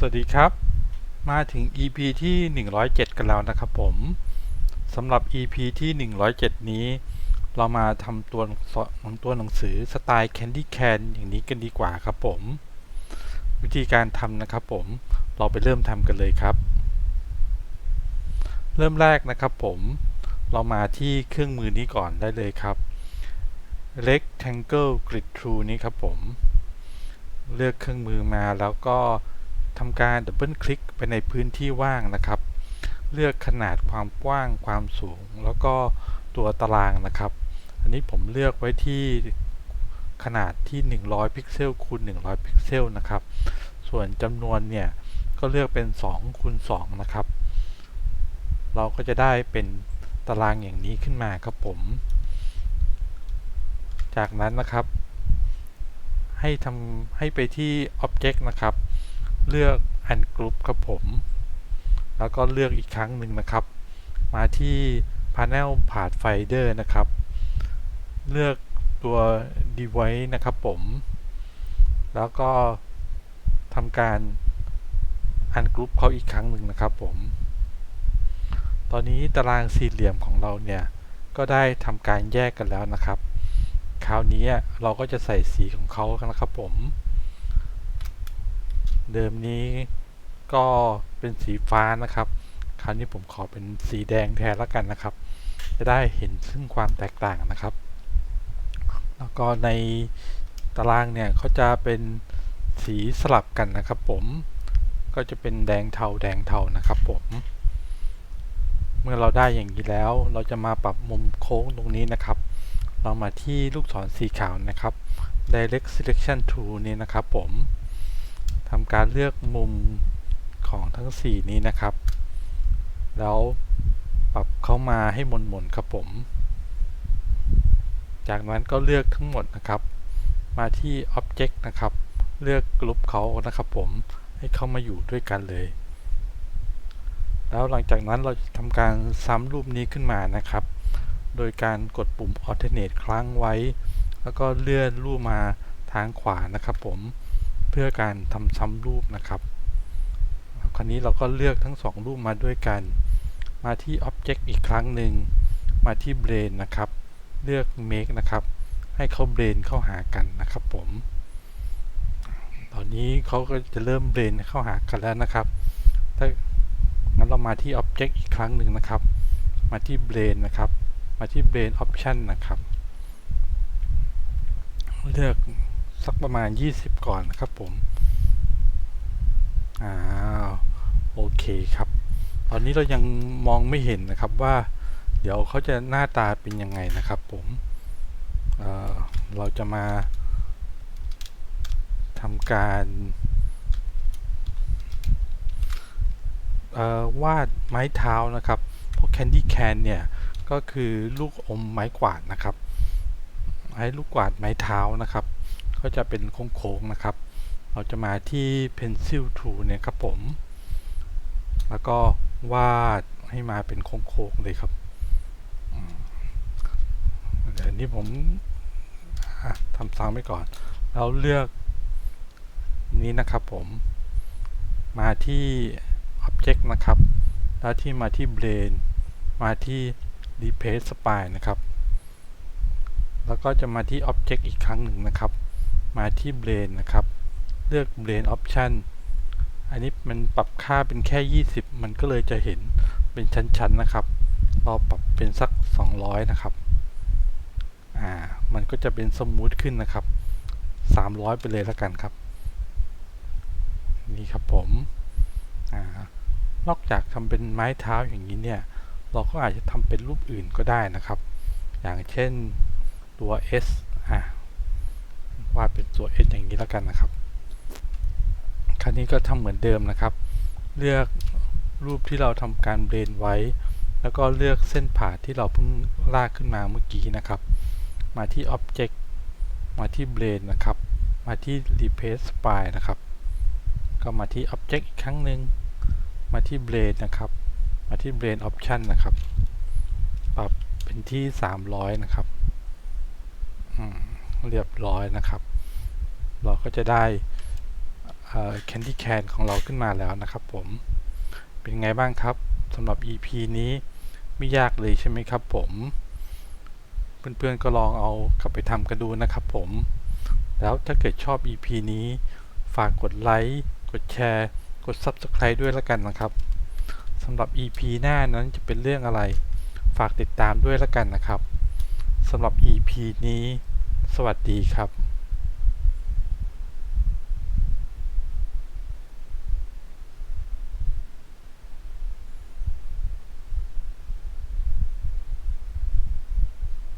สวัสดีครับมาถึง EP ที่107กันแล้วนะครับผมสำหรับ EP ที่107นี้เรามาทำตัวหนังสือสไตล์ Candy Can อย่างนี้กันดีกว่าครับผมวิธีการทำนะครับผมเราไปเริ่มทำกันเลยครับเริ่มแรกนะครับผมเรามาที่เครื่องมือนี้ก่อนได้เลยครับ Rectangle Grid Tool นี้ครับผมเลือกเครื่องมือมาแล้วก็ทำการดับเบิลคลิกไปในพื้นที่ว่างนะครับเลือกขนาดความกว้างความสูงแล้วก็ตัวตารางนะครับอันนี้ผมเลือกไว้ที่ขนาดที่100พิกเซลคูณ100พิกเซลนะครับส่วนจำนวนเนี่ยก็เลือกเป็น2คูณ2นะครับเราก็จะได้เป็นตารางอย่างนี้ขึ้นมาครับผมจากนั้นนะครับให้ไปที่ Object นะครับเลือก Ungroup ครับผมแล้วก็เลือกอีกครั้งหนึ่งนะครับมาที่ Panel Pathfinder นะครับเลือกตัว Device นะครับผมแล้วก็ทำการ Ungroup เขาอีกครั้งหนึ่งนะครับผมตอนนี้ตารางสี่เหลี่ยมของเราเนี่ยก็ได้ทำการแยกกันแล้วนะครับคราวนี้เราก็จะใส่สีของเขานะครับผมเดิมนี้ก็เป็นสีฟ้านะครับคราวนี้ผมขอเป็นสีแดงแทนแล้วกันนะครับจะได้เห็นซึ่งความแตกต่างนะครับแล้วก็ในตารางเนี่ยเขาจะเป็นสีสลับกันนะครับผมก็จะเป็นแดงเทาแดงเทานะครับผมเมื่อเราได้อย่างนี้แล้วเราจะมาปรับมุมโค้งตรงนี้นะครับเรามาที่ลูกศรสีขาวนะครับ Direct Selection Tool นี้นะครับผมทำการเลือกมุมของทั้ง4นี้นะครับแล้วปรับเข้ามาให้หม่นๆครับผมจากนั้นก็เลือกทั้งหมดนะครับมาที่ Object นะครับเลือกกลุ่มเขานะครับผมให้เข้ามาอยู่ด้วยกันเลยแล้วหลังจากนั้นเราจะทำการซ้ำรูปนี้ขึ้นมานะครับโดยการกดปุ่ม Alternate ครั้งไว้แล้วก็เลื่อนรูปมาทางขวานะครับผมเพื่อการทำซ้ำรูปนะครับคราวนี้เราก็เลือกทั้ง2รูปมาด้วยกันมาที่ Object อีกครั้งหนึ่งมาที่ Blend นะครับเลือก Make นะครับให้เขาเบรนเข้าหากันนะครับผมตอนนี้เขาก็จะเริ่มเบรนเข้าหากันแล้วนะครับถ้างั้นเรามาที่ Object อีกครั้งหนึ่งนะครับมาที่ Blend นะครับมาที่ Blend Option นะครับเลือกสักประมาณ20ก่อนนะครับผมโอเคครับตอนนี้เรายังมองไม่เห็นนะครับว่าเดี๋ยวเขาจะหน้าตาเป็นยังไงนะครับผมเราจะมาทำการวาดไม้เท้านะครับเพราะ Candy Can เนี่ยก็คือลูกอมไม้กวาดนะครับให้ลูกกวาดไม้เท้านะครับก็จะเป็นโค้งๆนะครับเราจะมาที่ Pencil Tool เนี่ยครับผมแล้วก็วาดให้มาเป็นโค้งๆเลยครับเดี๋ยวนี้ผมทำซ้ำไปก่อนเราเลือกนี้นะครับผมมาที่ Object นะครับแล้วที่มาที่ Blend มาที่ Replace Spline นะครับแล้วก็จะมาที่ Object อีกครั้งหนึ่งนะครับมาที่ Blend นะครับเลือก Blend Option อันนี้มันปรับค่าเป็นแค่20มันก็เลยจะเห็นเป็นชั้นๆนะครับเราปรับเป็นสัก200นะครับมันก็จะเป็นสมูทขึ้นนะครับ300ไปเลยแล้วกันครับนี่ครับผมนอกจากทำเป็นไม้เท้าอย่างนี้เนี่ยเราก็อาจจะทำเป็นรูปอื่นก็ได้นะครับอย่างเช่นตัว S วาดเป็นตัว S อย่างนี้แล้วกันนะครับคราวนี้ก็ทำเหมือนเดิมนะครับเลือกรูปที่เราทำการเบรนไว้แล้วก็เลือกเส้นผ่าที่เราเพิ่งลากขึ้นมาเมื่อกี้นะครับมาที่ Object มาที่ Blend นะครับมาที่ Replace Spline นะครับก็มาที่ Object อีกครั้งหนึ่งมาที่ Blend นะครับมาที่ Blend Option นะครับปรับเป็นที่300นะครับเรียบร้อยนะครับเราก็จะได้ Candy Can ของเราขึ้นมาแล้วนะครับผมเป็นไงบ้างครับสำหรับ EP นี้ไม่ยากเลยใช่ไหมครับผมเพื่อนๆก็ลองเอากลับไปทำกันดูนะครับผมแล้วถ้าเกิดชอบ EP นี้ฝากกดไลค์กดแชร์กด Subscribe ด้วยแล้วกันนะครับสำหรับ EP หน้านั้นจะเป็นเรื่องอะไรฝากติดตามด้วยแล้วกันนะครับสำหรับ EP นี้สวัสดีครับ